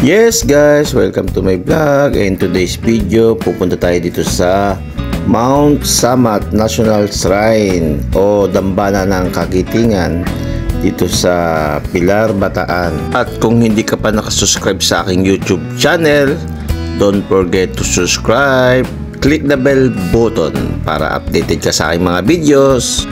Yes guys, welcome to my vlog, and today's video pupunta tayo dito sa Mount Samat National Shrine o Dambana ng Kagitingan dito sa Pilar, Bataan. At kung hindi ka pa nakasubscribe sa aking YouTube channel, don't forget to subscribe, click the bell button para updated ka sa aking mga videos.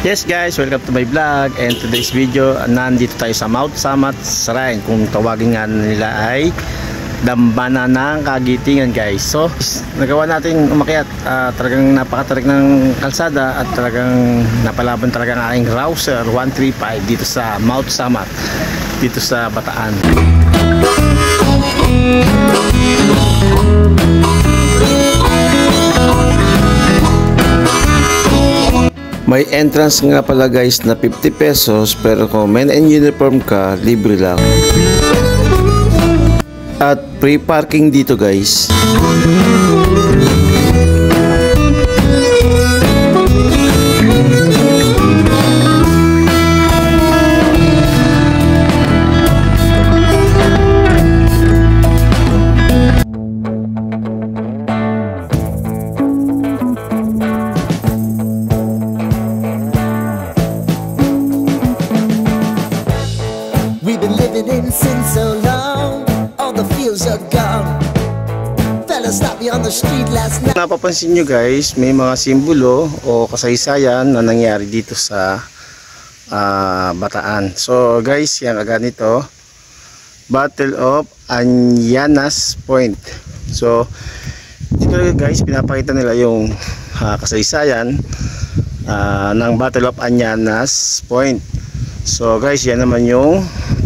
Yes guys, welcome to my vlog, and today's video, nandito tayo sa Mount Samat Shrine, kung tawagin nga nila ay Dambana ng Kagitingan guys. So nagawa natin umakyat, talagang napakatarik ng kalsada at talagang napalaban talaga ang aking Rouser 135 dito sa Mount Samat, dito sa Bataan. May entrance nga pala guys na 50 pesos, pero kung men and uniform ka, libre lang. At free parking dito guys. We've been living in sin so long, all the fields are gone. Fella stopped me on the street last night. Napapansin nyo guys, may mga simbolo o kasaysayan na nangyari dito sa Bataan. So guys, yan agad nito, Battle of Anyanas Point. So dito guys, pinapakita nila yung kasaysayan ng Battle of Anyanas Point. So guys, yan naman yung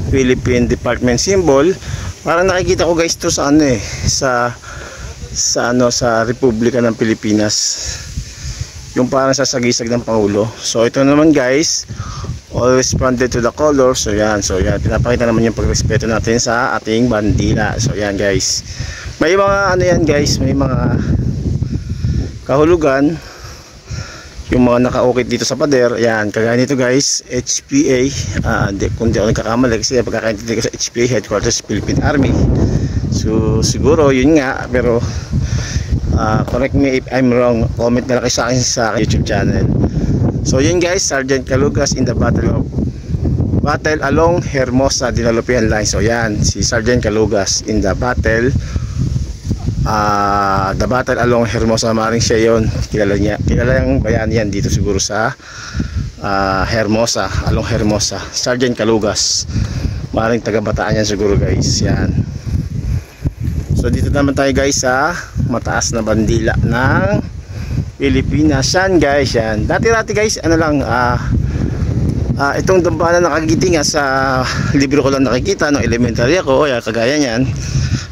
Philippine Department symbol. Parang nakikita ko guys to sa sa Republika ng Pilipinas. Yung parang sasagisag ng Pangulo. So ito naman guys, always responded to the color. So yan, pinapakita naman yung pagrespeto natin sa ating bandila. So yan guys. May mga yan guys, may mga kahulugan. Yung mga nakaukit dito sa pader, yan, kagaya nito guys, HPA, kung di ako nagkakamali kasi pagkakaintindi ko sa HPA, Headquarters Philippine Army. So siguro yun nga, pero correct me if I'm wrong, comment na lang kayo sa akin sa YouTube channel. So yun guys, Sergeant Calugas in the battle along Hermosa Dinalopian Line. So yan, si Sergeant Calugas in the battle along Hermosa. Maring siya yun, kilala yung bayan yan dito siguro sa Hermosa, along Hermosa. Sergeant Calugas, maring taga Bataan yan siguro guys. Yan. So dito naman tayo guys sa mataas na bandila ng Pilipinas. Yan guys, yan. Dati-dati guys, itong Dambana ng Kagitingan sa libro ko lang nakikita nung elementary ako, kagaya niyan.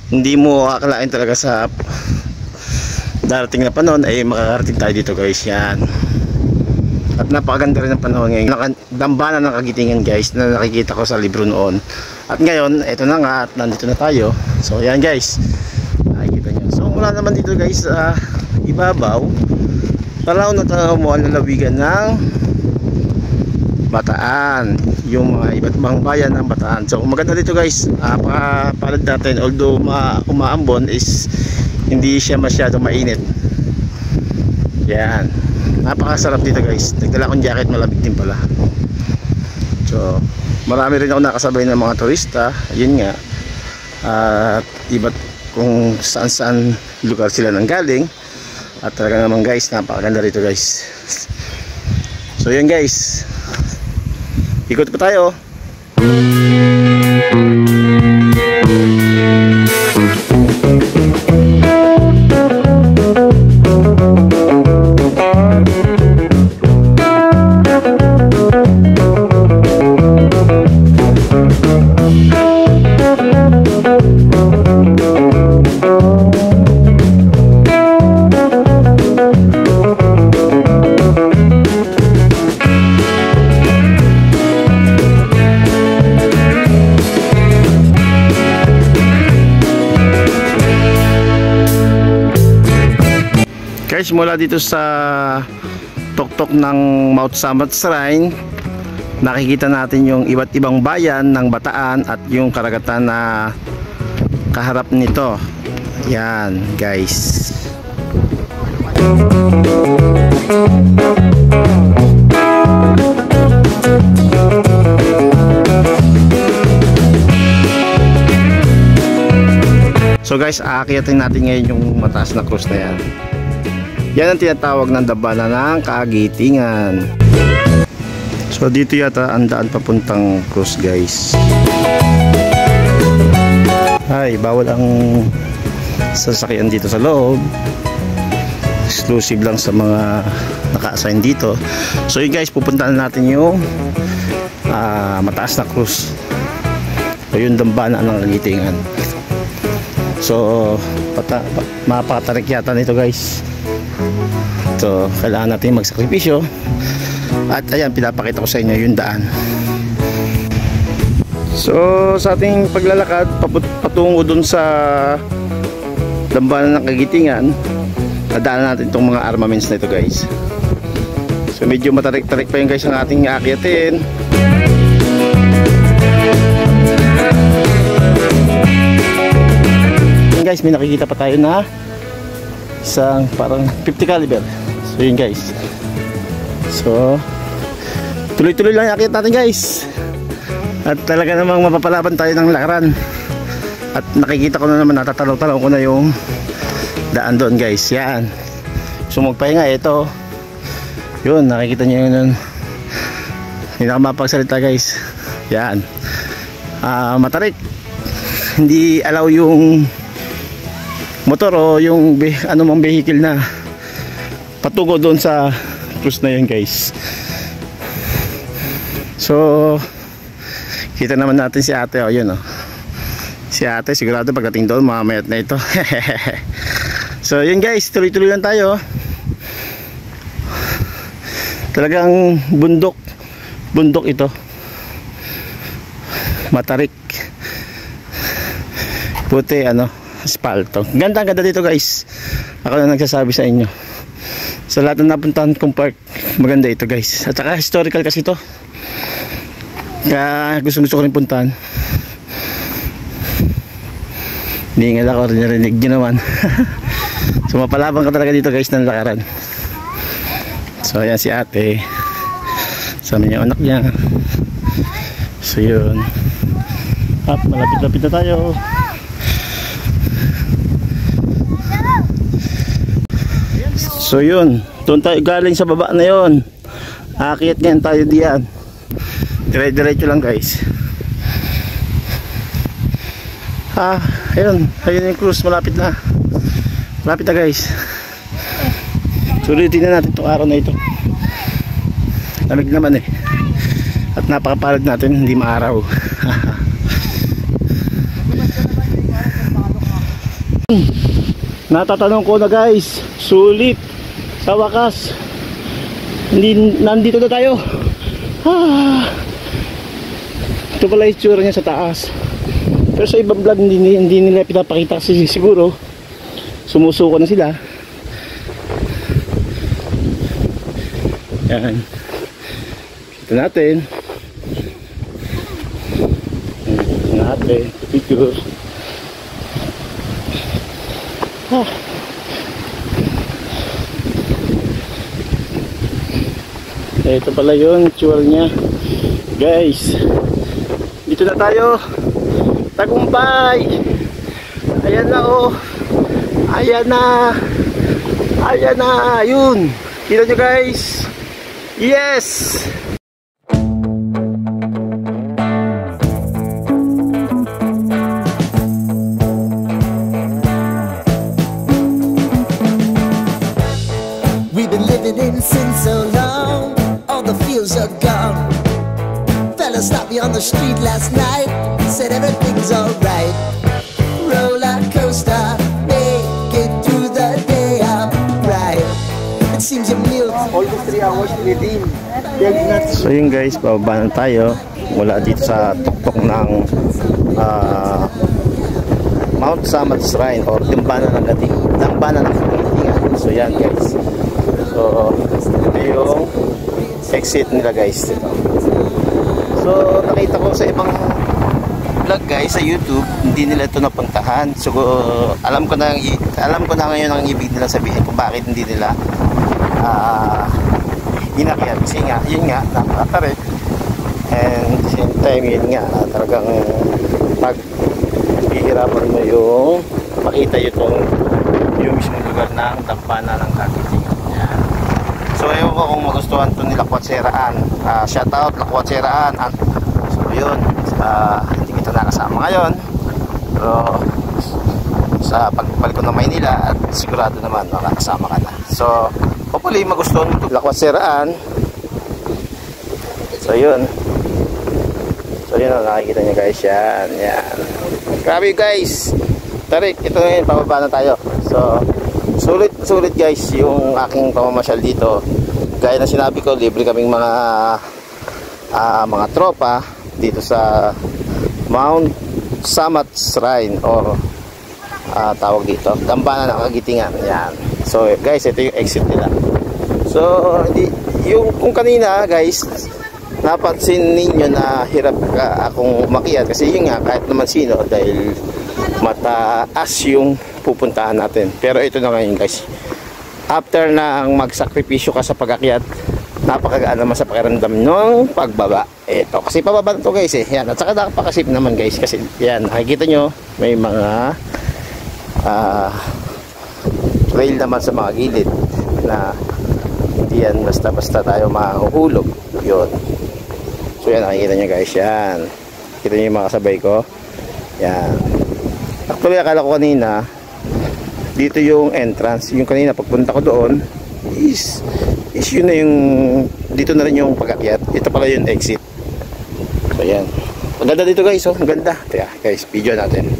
Hindi mo akalain talaga sa darating na panahon ay makakarating tayo dito guys. Yan. At napakaganda rin ng panahon ngayon. Dambana ng Kagitingan guys na nakikita ko sa libro noon. At ngayon, ito na nga at nandito na tayo. So yan guys, nakikita nyo. So mula naman dito guys sa ibabaw, tanaw na tanaw mo ang lalawigan ng Bataan, yung mga iba't ibang bayan ng Bataan. So maganda dito guys, palad natin, although umaambon is hindi siya masyado mainit. Yan, napakasarap dito guys. Nagdala akong jacket, malamig din pala. So marami rin ako nakasabay ng mga turista, yun nga, at iba't kung saan lugar sila nang galing. At talaga naman guys, napakaganda rito guys. So yan guys, ikot pa tayo. Guys, mula dito sa tuktok ng Mount Samat Shrine, nakikita natin yung iba't ibang bayan ng Bataan at yung karagatan na kaharap nito. Yan guys. So guys, aakyatin natin ngayon yung mataas na krus na yan. Yan ang tinatawag ng dambana ng Kagitingan. So dito yata ang daan papuntang krus guys. Ay, bawal ang sasakyan dito sa loob. Exclusive lang sa mga naka-assign dito. So yun guys, pupuntahan natin yung mataas na krus. So yung dambana ng Kagitingan. So mapakatarik yata nito guys. So kailangan natin magsakripisyo. At ayan, pinapakita ko sa inyo yung daan. So sa ating paglalakad patungo dun sa dambana ng Kagitingan, nadaanan natin itong mga armaments na ito guys. So medyo matarik-tarik pa yun guys ang ating aakyatin. Yun guys, may nakikita pa tayo na isang parang 50 caliber. So yun guys. So tuloy-tuloy lang yakit natin guys. At talaga namang mapapalaban tayo ng lakaran. At nakikita ko na naman, natatalaw-talaw ko na yung daan doon guys. Yan. So magpahinga ito. Yun, nakikita nyo yun. Hindi na mapagsalita guys. Yan. Matarik. Hindi allow yung motor o yung anumang vehicle na patungo doon sa cruise na yun guys. So kita naman natin si ate, oh yun oh. Si ate sigurado pagdating doon mamamayat na ito. So yun guys, tuloy-tuloy lang tayo. Talagang bundok ito. Matarik. Puti asfalto. Ganda dito guys. Ako na nagsasabi sa inyo. Sa lahat na napuntahan kong park, maganda ito guys. At saka historical kasi ito. Kaya gusto ko rin puntahan. Hindi nga ako rinig nyo naman. So mapalabang ka talaga dito guys ng lakaran. So ayan si ate. Sama niya anak niya. So yun. Malapit-lapit na tayo. So yun, doon tayo galing sa baba na yun. Aakyat ngayon tayo diyan. Dire-diretso lang guys. Ayun yung cruise, malapit na. Malapit na guys. Sulitin na natin itong araw na ito. Lamig naman eh. At napakapalad natin, hindi maaraw. Natatanong ko na guys, sulit. Sa wakas, nandito na tayo. Ito pala yung tsura niya sa taas. Pero sa ibang vlog hindi nila pinapakita kasi siguro sumusuko na sila. Yan. Ito natin. Picture. Ito pala yun, tsura niya guys. Dito na tayo, Tagumpay. Ayan na oh. Ayan na. Yun, kita nyo guys. Yes! We've been living in sin so long, all the fields are gone. Fella stopped me on the street last night, said everything's alright. Roller coaster, make it through the day, alright. It seems your meal Almost 3 hours within. So yun guys, bababa na tayo mula dito sa tuktok ng Mount Samat Shrine or Dambana ng Kagitingan. So yan guys. So ito yung exit nila guys dito. So nakita ko sa ibang vlog guys sa YouTube, hindi nila ito napuntahan. So alam ko na ngayon ang ibig nila sabihin kung bakit hindi nila inakyat. Kasi nga, yun nga, napakatarik. And same time, yun nga, talagang pag hihirapan mo yung makita yung mismong lugar ng Dambana ng Kagitingan. Yan. So ewan ko kung magustuhan ito nila Kwatseraan. Shout out Kwatseraan. So yun, hindi kita nakasama ngayon. Pero sa pagbalik ko ng Maynila at sigurado naman makakasama ka na. So hopefully magustuhan mo ito Kwatseraan. So yun. So yun, nakikita nyo guys yan. Yan. Grabe guys. Tarik, ito na yun, pababa na tayo. So sulit guys yung aking pamamasyal dito. Gaya na sinabi ko, libre kaming mga tropa dito sa Mount Samat Shrine or tawag dito Dambana ng Kagitingan. Yan. So guys, ito yung exit nila. So yung kung kanina guys, napansin ninyo na hirap akong umakyat kasi yun nga, kahit naman sino, dahil mataas yung pupuntahan natin. Pero ito na ngayon guys, after nang magsakripisyo ka sa pag-akyat, napakagaan naman sa pakiramdam ng pagbaba. Ito kasi pababa na to guys eh. Yan. At saka nakapakasip naman guys kasi yan, nakikita nyo may mga trail naman sa mga gilid na hindi yan basta-basta tayo mahuhulog. Yun. So yan, nakikita nyo guys yan. Kita nyo yung mga kasabay ko. Yan. Actually akala ko kanina dito yung entrance. Yung kanina pagpunta ko doon is yun na yung dito na rin yung pag-akyat. Ito pala yung exit. So yan. Ang ganda dito guys, oh. Ang ganda. Kaya guys, video natin.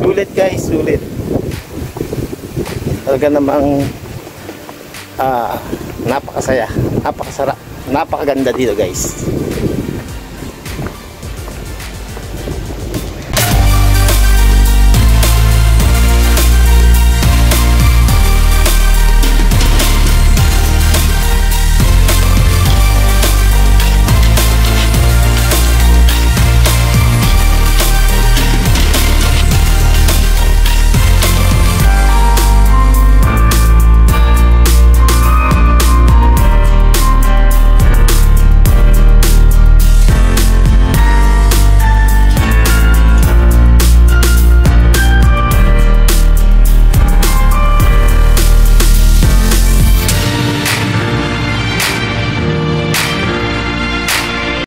Sulit guys, sulit. Talaga namang napakasaya, napakasarap, napakaganda dito guys.